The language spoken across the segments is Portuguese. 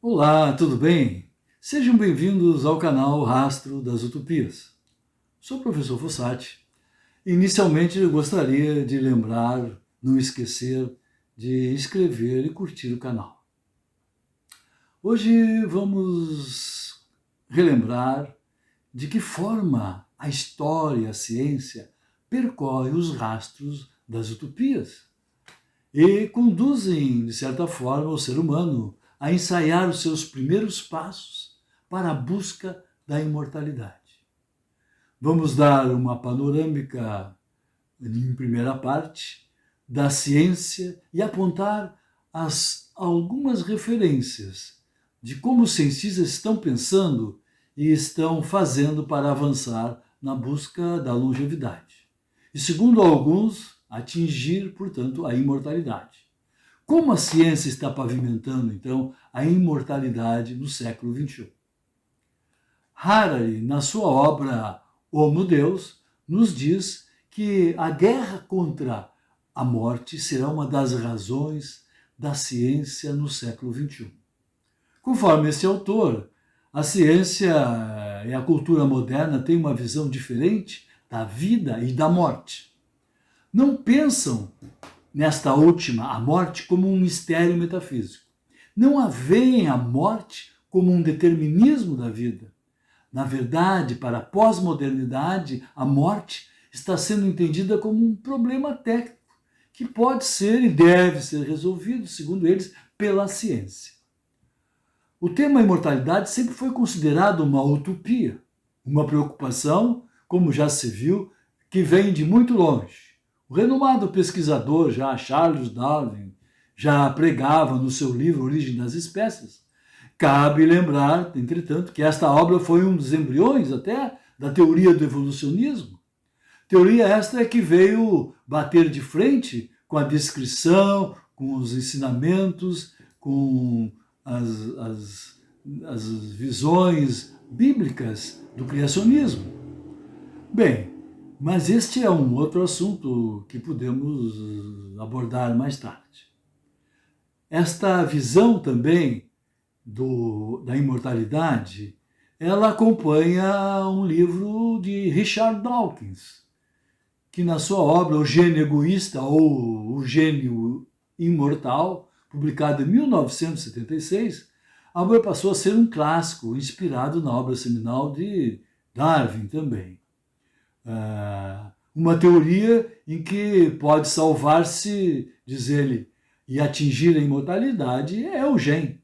Olá, tudo bem? Sejam bem-vindos ao canal Rastro das Utopias. Sou o professor Fossati. Inicialmente, eu gostaria de lembrar, não esquecer, de inscrever e curtir o canal. Hoje vamos relembrar de que forma a história, a ciência, percorre os rastros das utopias e conduzem, de certa forma, o ser humano a ensaiar os seus primeiros passos para a busca da imortalidade. Vamos dar uma panorâmica em primeira parte da ciência e apontar algumas referências de como os cientistas estão pensando e estão fazendo para avançar na busca da longevidade. E, segundo alguns, atingir, portanto, a imortalidade. Como a ciência está pavimentando, então, a imortalidade no século XXI? Harari, na sua obra Homo Deus, nos diz que a guerra contra a morte será uma das razões da ciência no século XXI. Conforme esse autor, a ciência e a cultura moderna têm uma visão diferente da vida e da morte. Não pensam nesta última, a morte, como um mistério metafísico. Não a veem a morte como um determinismo da vida. Na verdade, para a pós-modernidade, a morte está sendo entendida como um problema técnico que pode ser e deve ser resolvido, segundo eles, pela ciência. O tema imortalidade sempre foi considerado uma utopia, uma preocupação, como já se viu, que vem de muito longe. O renomado pesquisador Charles Darwin já pregava no seu livro Origem das Espécies. Cabe lembrar, entretanto, que esta obra foi um dos embriões até da teoria do evolucionismo. Teoria esta é que veio bater de frente com a descrição, com os ensinamentos, com as visões bíblicas do criacionismo. Bem, mas este é um outro assunto que podemos abordar mais tarde. Esta visão também da imortalidade, ela acompanha um livro de Richard Dawkins, que na sua obra O Gênio Egoísta ou O Gênio Imortal, publicado em 1976, a obra passou a ser um clássico, inspirado na obra seminal de Darwin também. Uma teoria em que pode salvar-se, diz ele, e atingir a imortalidade é o gene.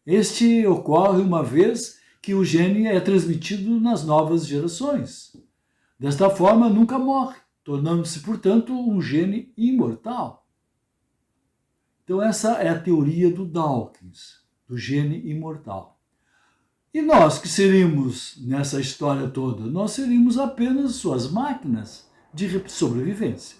Este ocorre uma vez que o gene é transmitido nas novas gerações. Desta forma, nunca morre, tornando-se, portanto, um gene imortal. Então, essa é a teoria do Dawkins, do gene imortal. E nós que seríamos, nessa história toda, nós seríamos apenas suas máquinas de sobrevivência.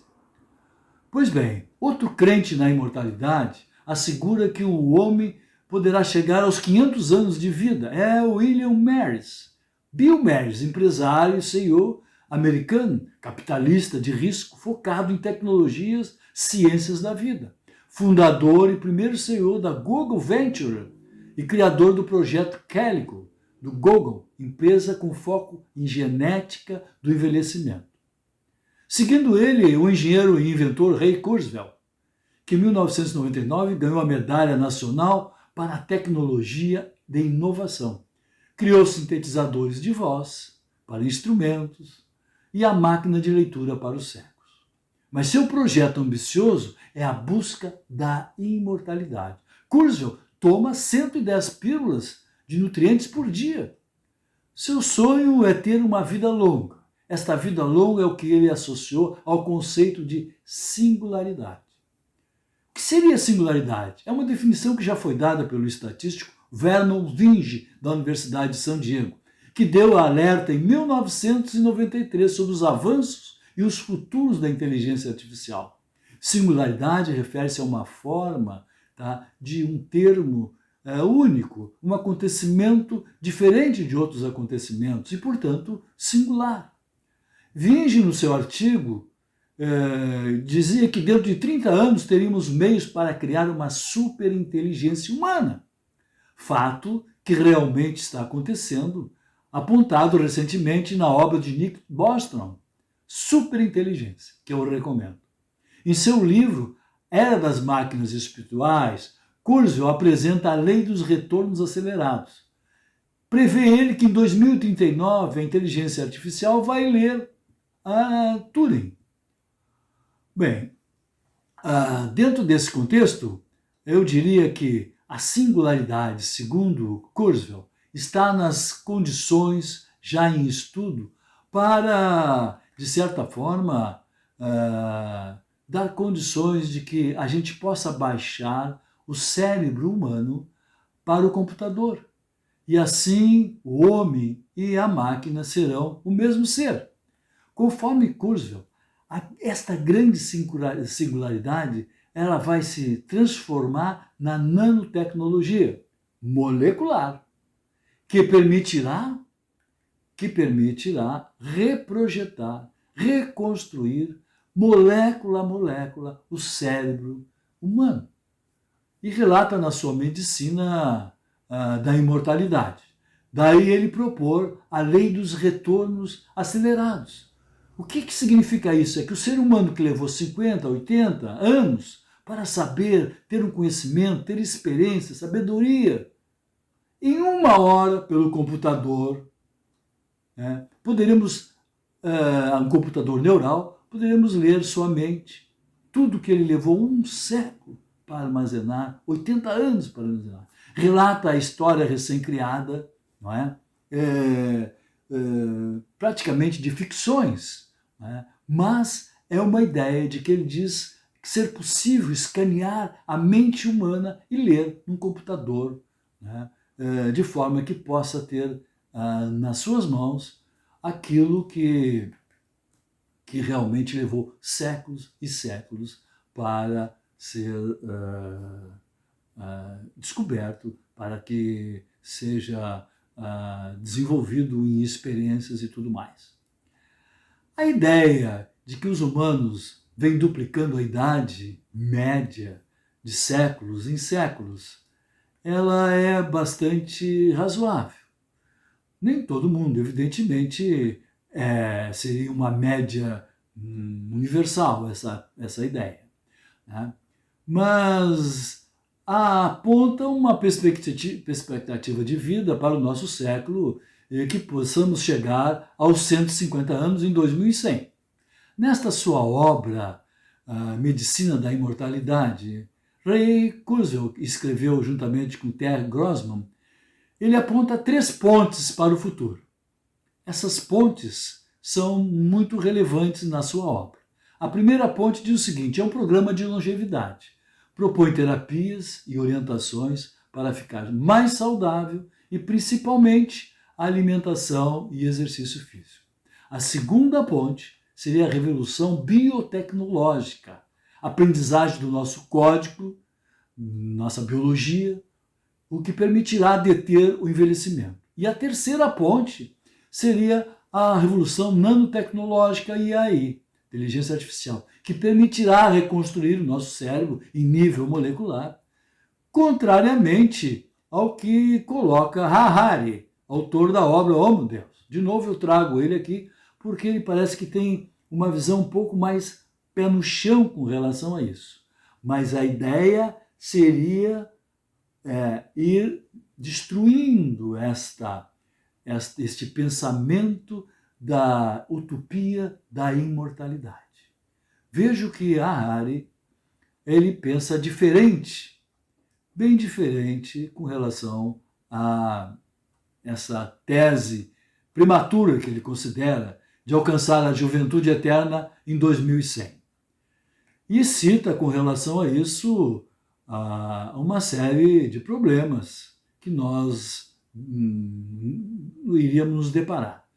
Pois bem, outro crente na imortalidade assegura que o homem poderá chegar aos 500 anos de vida. É o William Marys. Bill Marys, empresário e CEO americano, capitalista de risco, focado em tecnologias, ciências da vida. Fundador e primeiro CEO da Google Venture e criador do projeto Calico, do Google, empresa com foco em genética do envelhecimento. Seguindo ele, o engenheiro e inventor Ray Kurzweil, que em 1999 ganhou a Medalha Nacional para a Tecnologia de Inovação. Criou sintetizadores de voz para instrumentos e a máquina de leitura para os cegos. Mas seu projeto ambicioso é a busca da imortalidade. Kurzweil toma 110 pílulas de nutrientes por dia. Seu sonho é ter uma vida longa. Esta vida longa é o que ele associou ao conceito de singularidade. O que seria singularidade? É uma definição que já foi dada pelo estatístico Vernon Vinge, da Universidade de San Diego, que deu alerta em 1993 sobre os avanços e os futuros da inteligência artificial. Singularidade refere-se a uma forma de um termo único, um acontecimento diferente de outros acontecimentos e, portanto, singular. Vinge, no seu artigo, dizia que dentro de 30 anos teríamos meios para criar uma superinteligência humana. fato que realmente está acontecendo, apontado recentemente na obra de Nick Bostrom, Superinteligência, que eu recomendo. Em seu livro Era das Máquinas Espirituais, Kurzweil apresenta a lei dos retornos acelerados. Prevê ele que em 2039 a inteligência artificial vai ler a Turing. Bem, dentro desse contexto, eu diria que a singularidade, segundo Kurzweil, está nas condições já em estudo para, de certa forma, dar condições de que a gente possa baixar o cérebro humano para o computador. E assim o homem e a máquina serão o mesmo ser. Conforme Kurzweil, esta grande singularidade ela vai se transformar na nanotecnologia molecular, que permitirá reprojetar, reconstruir molécula a molécula o cérebro humano. E relata na sua medicina da imortalidade. Daí ele propor a lei dos retornos acelerados. O que significa isso? É que o ser humano que levou 50, 80 anos para saber, ter um conhecimento, ter experiência, sabedoria, em uma hora, pelo computador, poderíamos, um computador neural, poderíamos ler sua mente. Tudo que ele levou um século para armazenar, 80 anos para armazenar. Relata a história recém-criada, não é? Praticamente de ficções, não é? Mas é uma ideia de que ele diz ser possível escanear a mente humana e ler num computador, né? De forma que possa ter nas suas mãos aquilo que realmente levou séculos e séculos para ser descoberto, para que seja desenvolvido em experiências e tudo mais. A ideia de que os humanos vêm duplicando a idade média de séculos em séculos, ela é bastante razoável. Nem todo mundo, evidentemente, seria uma média universal essa ideia, né? Mas aponta uma perspectiva de vida para o nosso século que possamos chegar aos 150 anos em 2100. Nesta sua obra, Medicina da Imortalidade, Ray Kurzweil escreveu juntamente com Ter Grossman, ele aponta 3 pontes para o futuro. Essas pontes são muito relevantes na sua obra. A primeira ponte diz o seguinte: é um programa de longevidade. Propõe terapias e orientações para ficar mais saudável e, principalmente, alimentação e exercício físico. A segunda ponte seria a revolução biotecnológica, aprendizagem do nosso código, nossa biologia, o que permitirá deter o envelhecimento. E a terceira ponte seria a revolução nanotecnológica e AI, inteligência artificial, que permitirá reconstruir o nosso cérebro em nível molecular, contrariamente ao que coloca Harari, autor da obra Homo Deus. De novo eu trago ele aqui, porque ele parece que tem uma visão um pouco mais pé no chão com relação a isso. Mas a ideia seria ir destruindo este pensamento da utopia da imortalidade. Vejo que Harari, ele pensa diferente, bem diferente com relação a essa tese prematura que ele considera de alcançar a juventude eterna em 2100. E cita com relação a isso uma série de problemas que nós iríamos nos deparar.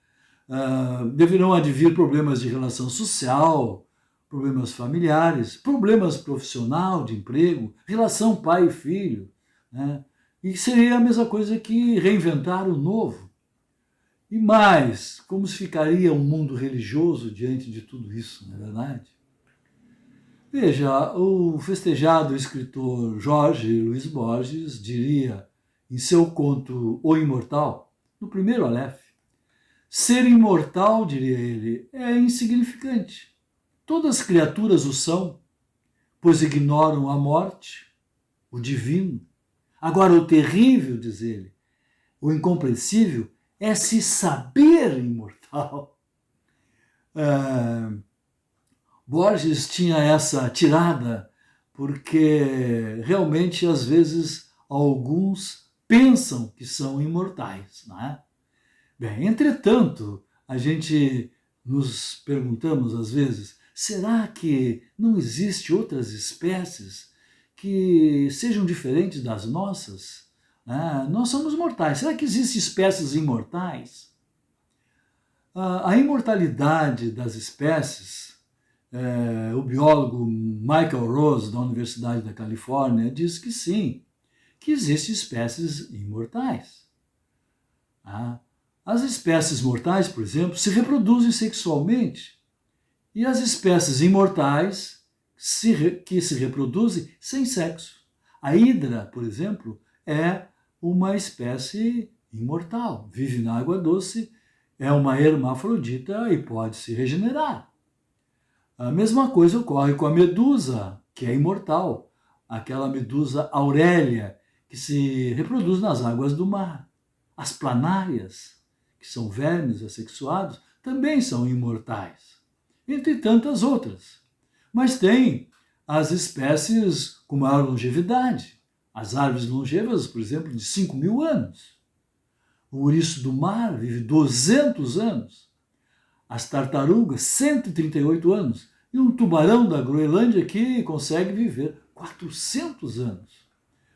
Deverão advir problemas de relação social, problemas familiares, problemas profissional, de emprego, relação pai e filho, né? E seria a mesma coisa que reinventar o novo. E mais, como se ficaria um mundo religioso diante de tudo isso, não é verdade? Veja, o festejado escritor Jorge Luiz Borges diria em seu conto O Imortal, no primeiro Aleph, ser imortal, diria ele, é insignificante. Todas as criaturas o são, pois ignoram a morte, o divino. Agora, o terrível, diz ele, o incompreensível, é se saber imortal. Borges tinha essa tirada porque realmente, às vezes, alguns pensam que são imortais, não é? Bem, entretanto, a gente nos perguntamos às vezes, será que não existe outras espécies que sejam diferentes das nossas? Nós somos mortais. Será que existem espécies imortais? A imortalidade das espécies, o biólogo Michael Rose, da Universidade da Califórnia, diz que sim, que existem espécies imortais. As espécies mortais, por exemplo, se reproduzem sexualmente, e as espécies imortais que se reproduzem sem sexo. A hidra, por exemplo, é uma espécie imortal, vive na água doce, é uma hermafrodita e pode se regenerar. A mesma coisa ocorre com a medusa, que é imortal, aquela medusa aurélia, que se reproduz nas águas do mar. As planárias, que são vermes assexuados, também são imortais, entre tantas outras. Mas tem as espécies com maior longevidade. As árvores longevas, por exemplo, de 5.000 anos. O ouriço do mar vive 200 anos. As tartarugas, 138 anos. E um tubarão da Groenlândia que consegue viver 400 anos.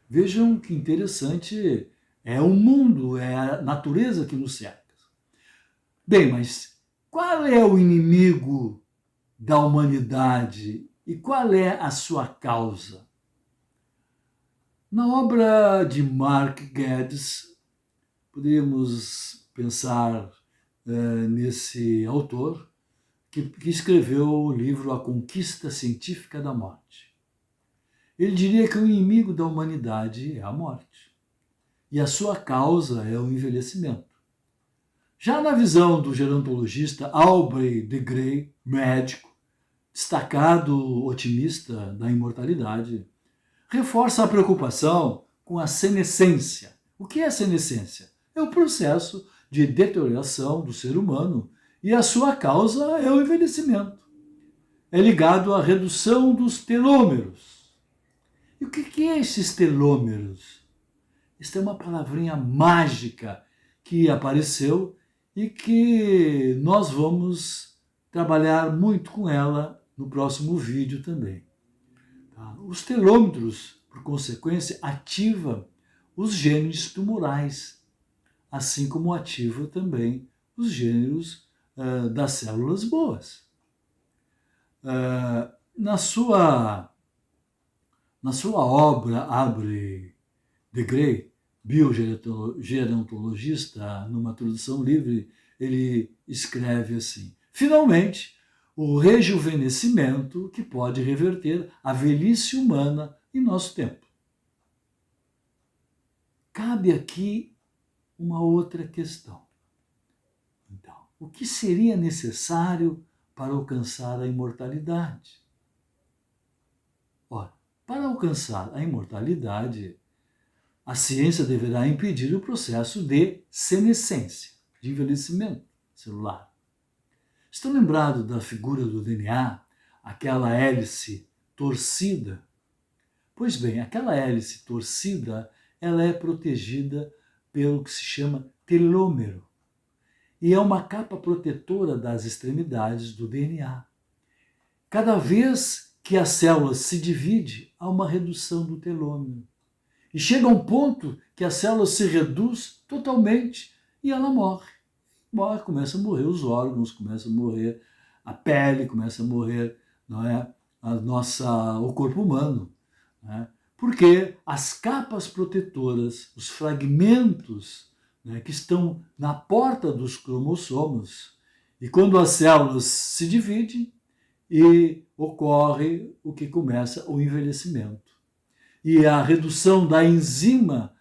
Vejam que interessante é o mundo, é a natureza que nos cerca. Bem, mas qual é o inimigo da humanidade e qual é a sua causa? Na obra de Mark Geddes, poderíamos pensar nesse autor que escreveu o livro A Conquista Científica da Morte. Ele diria que o inimigo da humanidade é a morte e a sua causa é o envelhecimento. Já na visão do gerontologista Aubrey de Grey, médico, destacado otimista da imortalidade, reforça a preocupação com a senescência. O que é a senescência? É o processo de deterioração do ser humano e a sua causa é o envelhecimento. É ligado à redução dos telômeros. E o que é esses telômeros? Esta é uma palavrinha mágica que apareceu e que nós vamos trabalhar muito com ela no próximo vídeo também. Os telômeros, por consequência, ativam os genes tumorais, assim como ativa também os genes das células boas. Na sua obra, Aubrey de Grey, biogerontologista, numa tradução livre, ele escreve assim: finalmente, o rejuvenescimento que pode reverter a velhice humana em nosso tempo. Cabe aqui uma outra questão. Então, o que seria necessário para alcançar a imortalidade? Ora, para alcançar a imortalidade, a ciência deverá impedir o processo de senescência, de envelhecimento celular. Estão lembrados da figura do DNA, aquela hélice torcida? Pois bem, aquela hélice torcida, ela é protegida pelo que se chama telômero. E é uma capa protetora das extremidades do DNA. Cada vez que a célula se divide, há uma redução do telômero. E chega a um ponto que a célula se reduz totalmente e ela morre. Começa a morrer os órgãos, começa a morrer a pele, começa a morrer, não é, o corpo humano. Né? Porque as capas protetoras, os fragmentos, né, que estão na porta dos cromossomos, e quando as células se dividem, e ocorre o que começa o envelhecimento. E a redução da enzima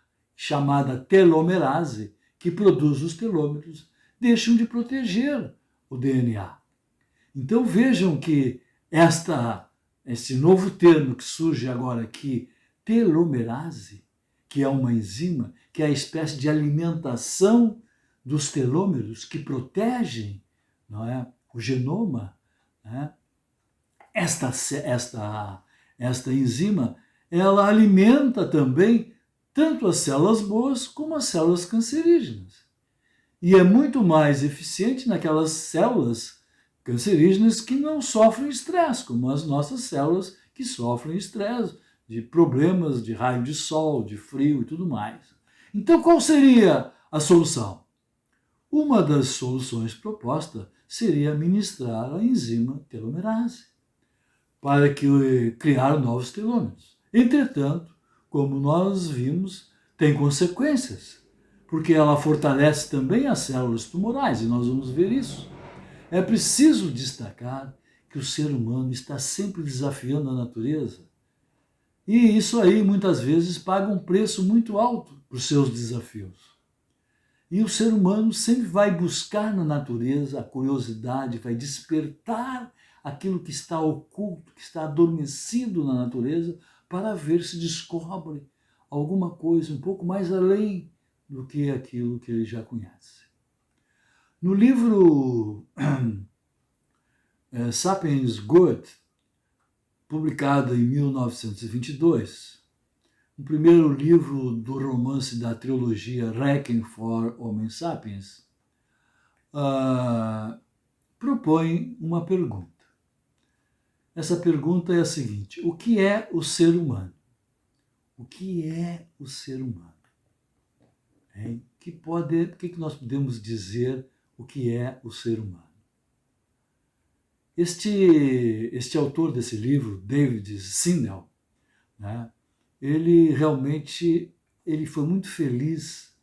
chamada telomerase, que produz os telômeros, deixam de proteger o DNA. Então vejam que esse novo termo que surge agora aqui, telomerase, que é uma enzima, que é a espécie de alimentação dos telômeros que protegem, não é, o genoma, né? Esta enzima, ela alimenta também tanto as células boas como as células cancerígenas. E é muito mais eficiente naquelas células cancerígenas que não sofrem estresse, como as nossas células que sofrem estresse, de problemas de raio de sol, de frio e tudo mais. Então, qual seria a solução? Uma das soluções propostas seria administrar a enzima telomerase para criar novos telômeros. Entretanto, como nós vimos, tem consequências, porque ela fortalece também as células tumorais, e nós vamos ver isso. É preciso destacar que o ser humano está sempre desafiando a natureza. E isso aí, muitas vezes, paga um preço muito alto por seus desafios. E o ser humano sempre vai buscar na natureza a curiosidade, vai despertar aquilo que está oculto, que está adormecido na natureza, para ver se descobre alguma coisa um pouco mais além do que aquilo que ele já conhece. No livro Sapiens Good, publicado em 1922, o primeiro livro do romance da trilogia Requiem for Homo Sapiens, propõe uma pergunta. Essa pergunta é a seguinte: o que é o ser humano? O que é o ser humano? O que nós podemos dizer o que é o ser humano? Este autor desse livro, David Sindel, né, ele foi muito feliz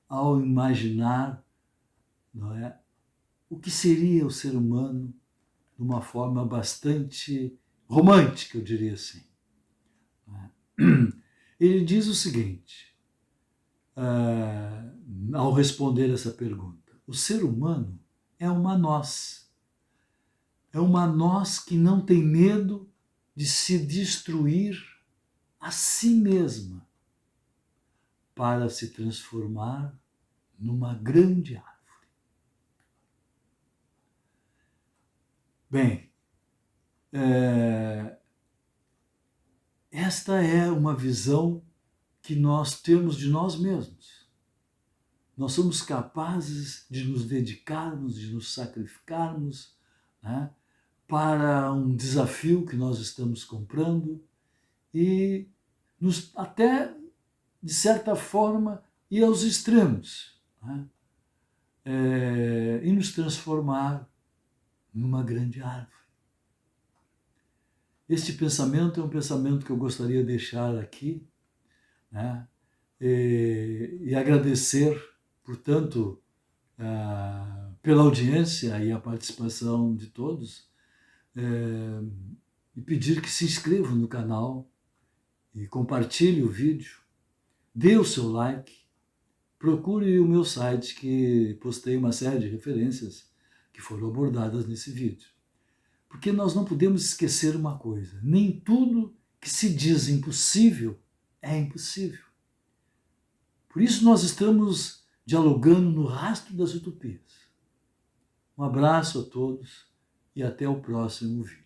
ao imaginar, não é, o que seria o ser humano de uma forma bastante romântica, eu diria assim. Ele diz o seguinte, ao responder essa pergunta: o ser humano é uma nós. É uma nós que não tem medo de se destruir a si mesma para se transformar numa grande árvore. Bem, esta é uma visão que nós temos de nós mesmos. Nós somos capazes de nos dedicarmos, de nos sacrificarmos, né, para um desafio que nós estamos comprando e até, de certa forma, ir aos extremos, né, e nos transformar numa grande árvore. Este pensamento é um pensamento que eu gostaria de deixar aqui, né, e agradecer, portanto, pela audiência e a participação de todos, e pedir que se inscrevam no canal e compartilhe o vídeo, dê o seu like, procure o meu site, que postei uma série de referências que foram abordadas nesse vídeo. Porque nós não podemos esquecer uma coisa: nem tudo que se diz impossível é impossível. Por isso nós estamos dialogando no rastro das utopias. Um abraço a todos e até o próximo vídeo.